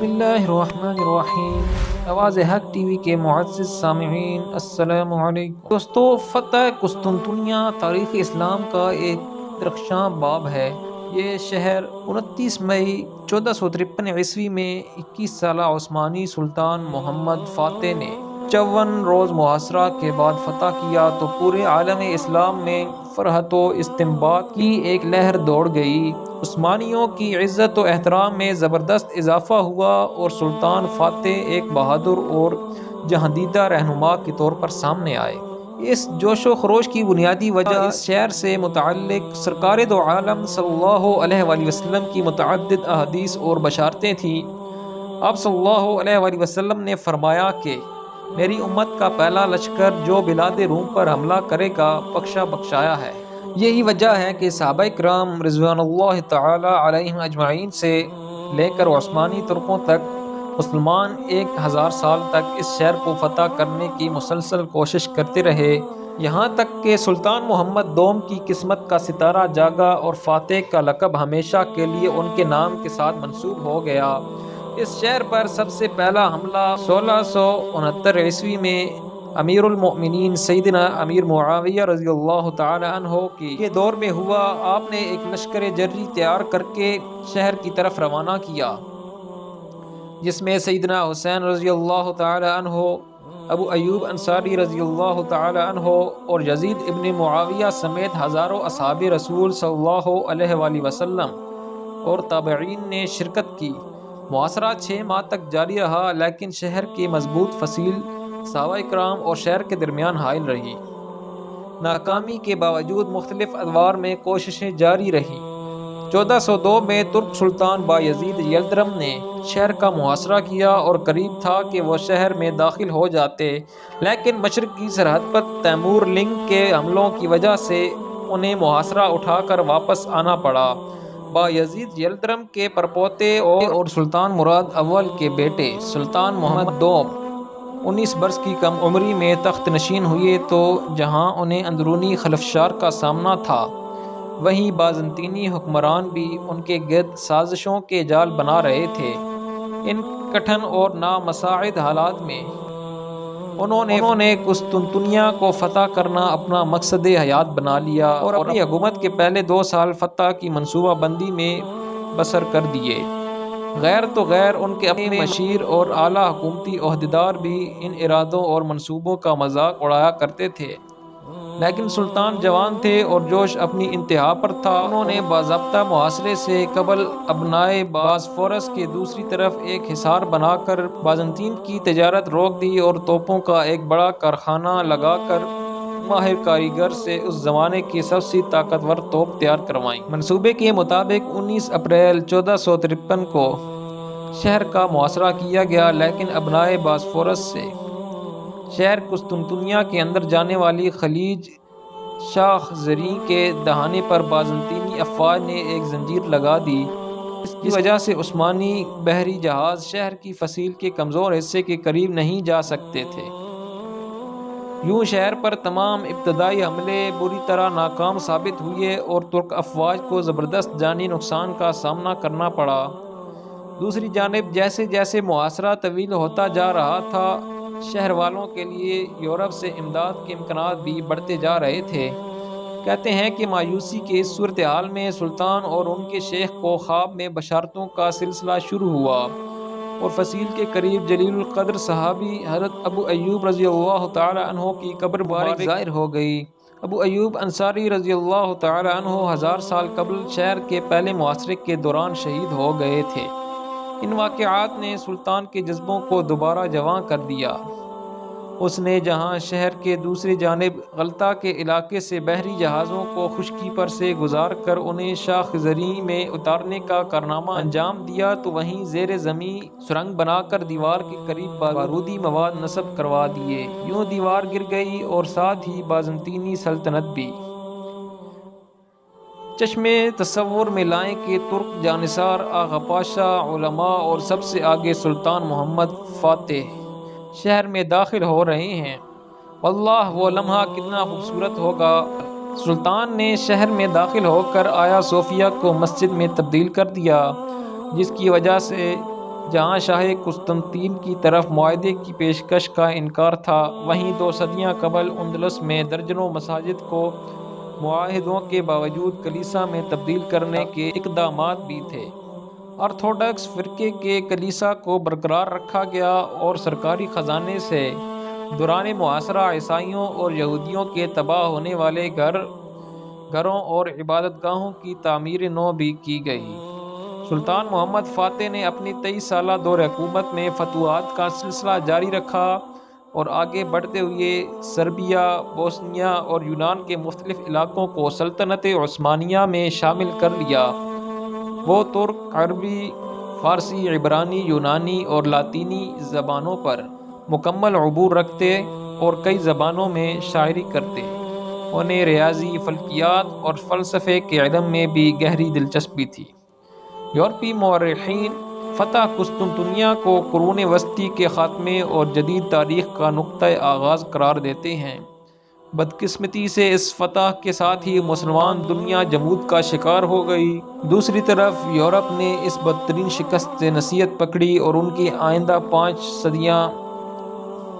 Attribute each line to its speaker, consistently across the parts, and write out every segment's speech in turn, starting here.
Speaker 1: بسم اللہ الرحمن الرحیم۔ آواز حق ٹی وی کے معزز سامعین السلام علیکم۔ دوستو، فتح قسطنطنیہ تاریخ اسلام کا ایک درخشاں باب ہے۔ یہ شہر 29 مئی 1453 عیسوی میں 21 سالہ عثمانی سلطان محمد فاتح نے 54 روز محاصرہ کے بعد فتح کیا تو پورے عالم اسلام میں فرحت و استنباط کی ایک لہر دوڑ گئی۔ عثمانیوں کی عزت و احترام میں زبردست اضافہ ہوا اور سلطان فاتح ایک بہادر اور جہاندیدہ رہنما کے طور پر سامنے آئے۔ اس جوش و خروش کی بنیادی وجہ اس شہر سے متعلق سرکار دو عالم صلی اللہ علیہ وآلہ وسلم کی متعدد احادیث اور بشارتیں تھیں۔ آپ صلی اللہ علیہ وآلہ وسلم نے فرمایا کہ میری امت کا پہلا لشکر جو بلاد روم پر حملہ کرے گا بخشا بخشایا ہے۔ یہی وجہ ہے کہ صحابہ کرام رضوان اللہ تعالی علیہم اجمعین سے لے کر عثمانی ترکوں تک مسلمان 1000 سال تک اس شہر کو فتح کرنے کی مسلسل کوشش کرتے رہے، یہاں تک کہ سلطان محمد دوم کی قسمت کا ستارہ جاگا اور فاتح کا لقب ہمیشہ کے لیے ان کے نام کے ساتھ منسوب ہو گیا۔ اس شہر پر سب سے پہلا حملہ 1669 عیسوی میں امیر المؤمنین سیدنا امیر معاویہ رضی اللہ تعالی عنہ کے دور میں ہوا۔ آپ نے ایک لشکر جری تیار کر کے شہر کی طرف روانہ کیا، جس میں سیدنا حسین رضی اللہ تعالی عنہ، ابو ایوب انصاری رضی اللہ تعالی عنہ اور یزید ابن معاویہ سمیت ہزاروں اصحاب رسول صلی اللہ علیہ وآلہ وسلم اور تابعین نے شرکت کی۔ محاصرہ 6 ماہ تک جاری رہا، لیکن شہر کی مضبوط فصیل صحابہ کرام اور شہر کے درمیان حائل رہی۔ ناکامی کے باوجود مختلف ادوار میں کوششیں جاری رہیں۔ 1402 میں ترک سلطان بایزید یلدرم نے شہر کا محاصرہ کیا اور قریب تھا کہ وہ شہر میں داخل ہو جاتے، لیکن مشرق کی سرحد پر تیمور لنگ کے حملوں کی وجہ سے انہیں محاصرہ اٹھا کر واپس آنا پڑا۔ بایزید یلدرم کے پرپوتے اور سلطان مراد اول کے بیٹے سلطان محمد دوم 19 برس کی کم عمری میں تخت نشین ہوئے، تو جہاں انہیں اندرونی خلفشار کا سامنا تھا، وہیں بازنطینی حکمران بھی ان کے گرد سازشوں کے جال بنا رہے تھے۔ ان کٹھن اور نامساعد حالات میں انہوں نے قسطنطنیہ کو فتح کرنا اپنا مقصد حیات بنا لیا اور اپنی حکومت کے پہلے 2 سال فتح کی منصوبہ بندی میں بسر کر دیے۔ غیر ان کے اپنے مشیر اور اعلیٰ حکومتی عہدیدار بھی ان ارادوں اور منصوبوں کا مذاق اڑایا کرتے تھے، لیکن سلطان جوان تھے اور جوش اپنی انتہا پر تھا۔ انہوں نے باضابطہ محاصرے سے قبل ابنائے باسفورس کے دوسری طرف ایک حصار بنا کر بازنطین کی تجارت روک دی اور توپوں کا ایک بڑا کارخانہ لگا کر ماہر کاریگر سے اس زمانے کی سب سے طاقتور توپ تیار کروائیں۔ منصوبے کے مطابق 19 اپریل 1453 کو شہر کا محاصرہ کیا گیا، لیکن ابنائے باسفورس سے شہر قسطنطنیہ کے اندر جانے والی خلیج شاخ زریں کے دہانے پر بازنطینی افواج نے ایک زنجیر لگا دی، جس کی وجہ سے عثمانی بحری جہاز شہر کی فصیل کے کمزور حصے کے قریب نہیں جا سکتے تھے۔ یوں شہر پر تمام ابتدائی حملے بری طرح ناکام ثابت ہوئے اور ترک افواج کو زبردست جانی نقصان کا سامنا کرنا پڑا۔ دوسری جانب جیسے جیسے محاصرہ طویل ہوتا جا رہا تھا، شہر والوں کے لیے یورپ سے امداد کے امکانات بھی بڑھتے جا رہے تھے۔ کہتے ہیں کہ مایوسی کے اس صورتحال میں سلطان اور ان کے شیخ کو خواب میں بشارتوں کا سلسلہ شروع ہوا اور فصیل کے قریب جلیل القدر صحابی حضرت ابو ایوب رضی اللہ تعالی عنہ کی قبر مبارک ظاہر ہو گئی۔ ابو ایوب انصاری رضی اللہ تعالی عنہ 1000 سال قبل شہر کے پہلے محاصرے کے دوران شہید ہو گئے تھے۔ ان واقعات نے سلطان کے جذبوں کو دوبارہ جواں کر دیا۔ اس نے جہاں شہر کے دوسری جانب غلطہ کے علاقے سے بحری جہازوں کو خشکی پر سے گزار کر انہیں شاخ زریں میں اتارنے کا کارنامہ انجام دیا، تو وہیں زیر زمین سرنگ بنا کر دیوار کے قریب بارودی مواد نصب کروا دیے۔ یوں دیوار گر گئی اور ساتھ ہی بازنطینی سلطنت بھی۔ چشمے تصور میں لائیں کہ ترک جانثار آغا پاشا، علماء اور سب سے آگے سلطان محمد فاتح شہر میں داخل ہو رہے ہیں۔ واللہ وہ لمحہ کتنا خوبصورت ہوگا۔ سلطان نے شہر میں داخل ہو کر آیا صوفیہ کو مسجد میں تبدیل کر دیا، جس کی وجہ سے جہاں شاہ قسطنطین کی طرف معاہدے کی پیشکش کا انکار تھا، وہیں 2 صدیاں قبل اندلس میں درجنوں مساجد کو معاہدوں کے باوجود کلیسا میں تبدیل کرنے کے اقدامات بھی تھے۔ آرتھوڈکس فرقے کے کلیسا کو برقرار رکھا گیا اور سرکاری خزانے سے دوران محاصرہ عیسائیوں اور یہودیوں کے تباہ ہونے والے گھروں اور عبادت گاہوں کی تعمیر نو بھی کی گئی۔ سلطان محمد فاتح نے اپنی 23 سالہ دور حکومت میں فتوحات کا سلسلہ جاری رکھا اور آگے بڑھتے ہوئے سربیا، بوسنیا اور یونان کے مختلف علاقوں کو سلطنت عثمانیہ میں شامل کر لیا۔ وہ ترک، عربی، فارسی، عبرانی، یونانی اور لاطینی زبانوں پر مکمل عبور رکھتے اور کئی زبانوں میں شاعری کرتے۔ انہیں ریاضی، فلکیات اور فلسفے کے علم میں بھی گہری دلچسپی تھی۔ یورپی مورخین فتح قسطنطنیہ کو قرون وسطی کے خاتمے اور جدید تاریخ کا نقطۂ آغاز قرار دیتے ہیں۔ بدقسمتی سے اس فتح کے ساتھ ہی مسلمان دنیا جمود کا شکار ہو گئی۔ دوسری طرف یورپ نے اس بدترین شکست سے نصیحت پکڑی اور ان کی آئندہ 5 صدیاں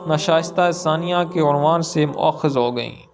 Speaker 1: ناشائستہ ثانیہ کے عنوان سے مؤخذ ہو گئیں۔